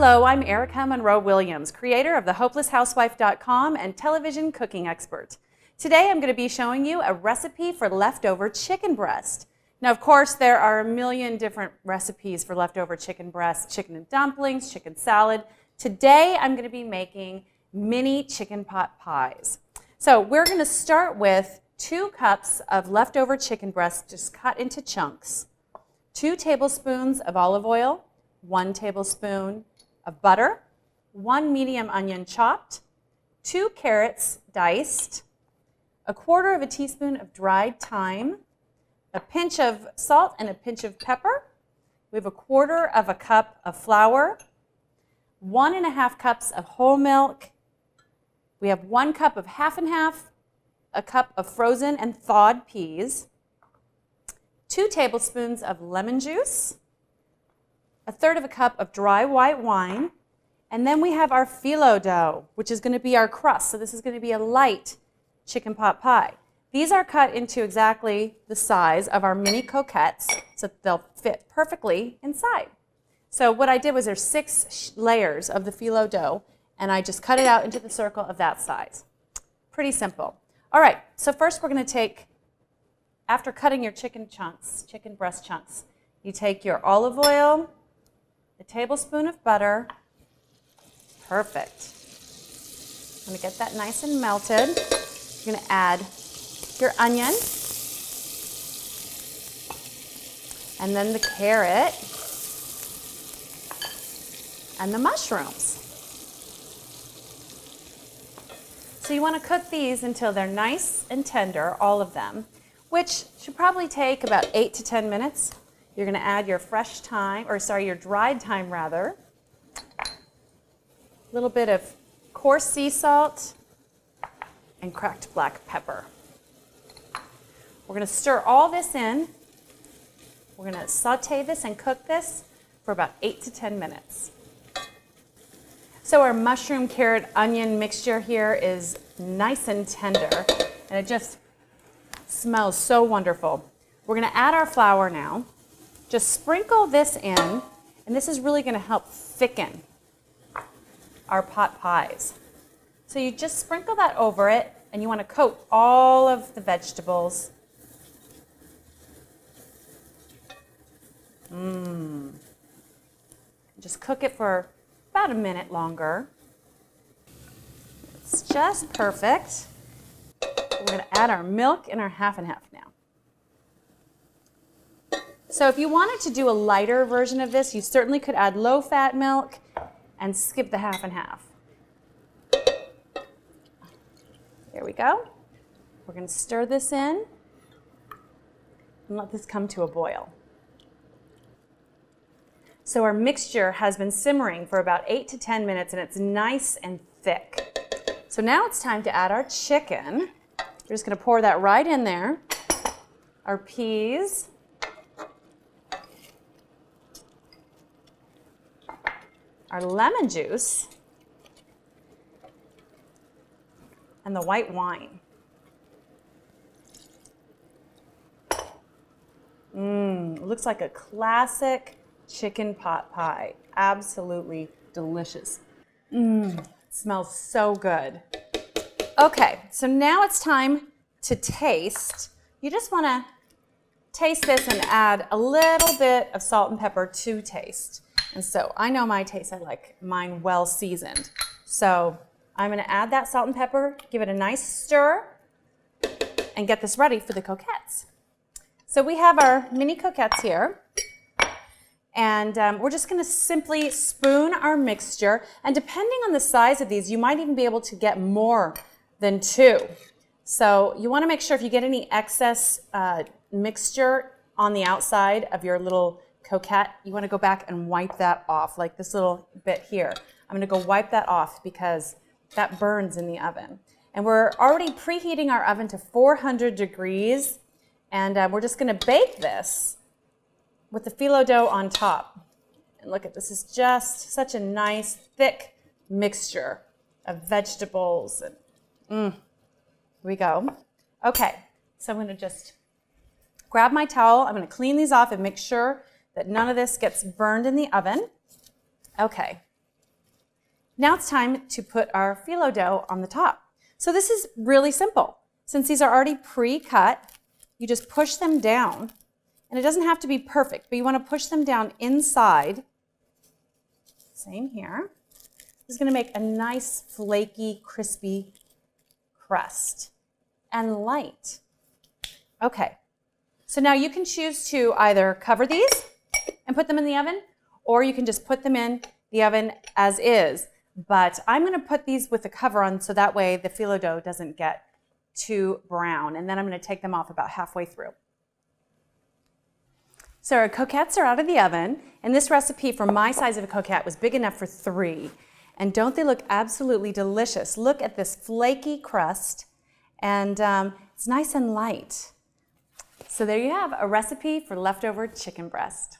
Hello, I'm Erika Monroe-Williams, creator of thehopelesshousewife.com and television cooking expert. Today I'm going to be showing you a recipe for leftover chicken breast. Now, of course, there are a million different recipes for leftover chicken breast, chicken and dumplings, chicken salad. Today I'm going to be making mini chicken pot pies. So we're going to start with 2 cups of leftover chicken breast just cut into chunks, 2 tablespoons of olive oil, 1 tablespoon of butter, 1 medium onion chopped, 2 carrots diced, 1/4 teaspoon of dried thyme, a pinch of salt and a pinch of pepper. We have 1/4 cup of flour, 1½ cups of whole milk. We have 1 cup of half and half, a cup of frozen and thawed peas, 2 tablespoons of lemon juice, 1/3 cup of dry white wine, and then we have our phyllo dough, which is going to be our crust. So this is going to be a light chicken pot pie. These are cut into exactly the size of our mini croquettes, so they'll fit perfectly inside. So what I did was there's 6 layers of the phyllo dough, and I just cut it out into the circle of that size. Pretty simple. All right, so first we're going to take, after cutting your chicken breast chunks, you take your olive oil, a tablespoon of butter. Perfect. I'm going to get that nice and melted. You're going to add your onion, and then the carrot, and the mushrooms. So you want to cook these until they're nice and tender, all of them, which should probably take about 8 to 10 minutes. You're going to add your your dried thyme rather. A little bit of coarse sea salt and cracked black pepper. We're going to stir all this in. We're going to saute this and cook this for about 8 to 10 minutes. So our mushroom, carrot, onion mixture here is nice and tender, and it just smells so wonderful. We're going to add our flour now. Just sprinkle this in, and this is really going to help thicken our pot pies. So you just sprinkle that over it, and you want to coat all of the vegetables. Just cook it for about a minute longer. It's just perfect. We're going to add our milk and our half and half now. So if you wanted to do a lighter version of this, you certainly could add low-fat milk and skip the half and half. There we go. We're going to stir this in and let this come to a boil. So our mixture has been simmering for about 8 to 10 minutes, and it's nice and thick. So now it's time to add our chicken. We're just going to pour that right in there. Our peas. Our lemon juice. And the white wine. It looks like a classic chicken pot pie. Absolutely delicious. It smells so good. Okay, so now it's time to taste. You just want to taste this and add a little bit of salt and pepper to taste. And so I know my taste, I like mine well seasoned. So I'm going to add that salt and pepper, give it a nice stir, and get this ready for the croquettes. So we have our mini croquettes here. And we're just going to simply spoon our mixture. And depending on the size of these, you might even be able to get more than 2. So you want to make sure if you get any excess mixture on the outside of your little croquette, you want to go back and wipe that off, like this little bit here. I'm going to go wipe that off because that burns in the oven. And we're already preheating our oven to 400 degrees. And we're just going to bake this with the phyllo dough on top. And look at this, is just such a nice thick mixture of vegetables. And here we go. Okay, so I'm going to just grab my towel. I'm going to clean these off and make sure that none of this gets burned in the oven. Okay, Now it's time to put our phyllo dough on the top. So this is really simple. Since these are already pre-cut, you just push them down. And it doesn't have to be perfect, but you want to push them down inside. Same here. This is going to make a nice, flaky, crispy crust. And light. Okay. So now you can choose to either cover these and put them in the oven, or you can just put them in the oven as is. But I'm going to put these with the cover on so that way the phyllo dough doesn't get too brown. And then I'm going to take them off about halfway through. So our coquettes are out of the oven, and this recipe for my size of a coquette was big enough for 3. And don't they look absolutely delicious? Look at this flaky crust, and it's nice and light. So there you have a recipe for leftover chicken breast.